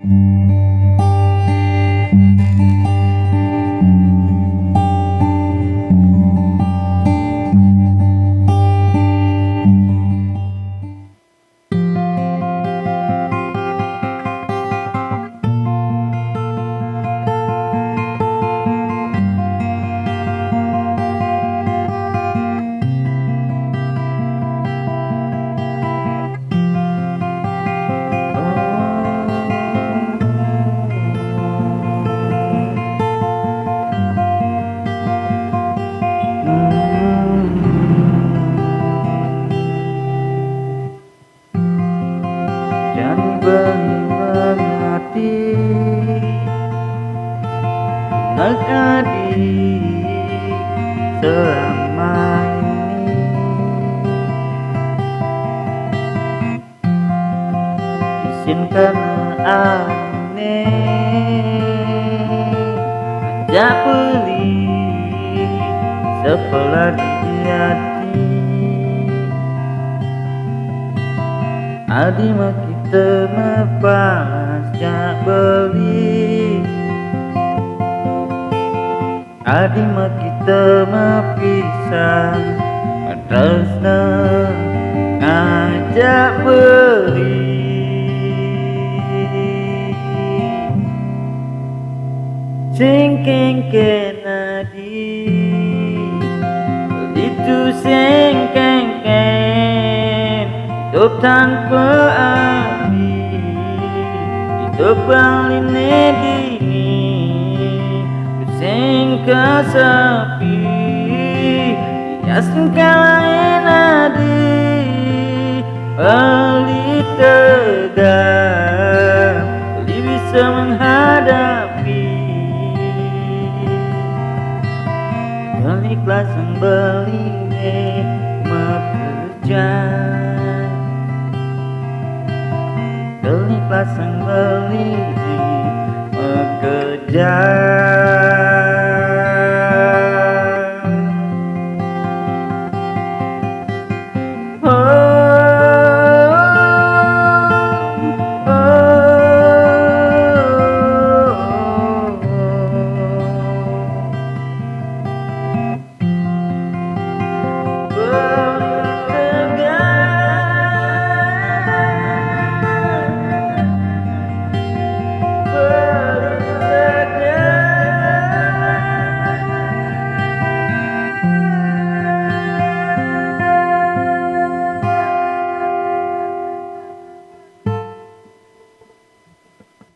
mengerti Abadi selama ini. Isin keneh adine ngajak beli sepel dihati. Adi mekite mepalas jak beli. Adi mekite mepisah metresna ngajak beli. Sing kenken adi itu sing kenken hidup tanpa Abdi, hidup bline dini, tusing sepi, diastun kalain bali TEGAR, bali bisa menghadapi keikhlasan bline bekerja. Keikhlasan beli bekerja.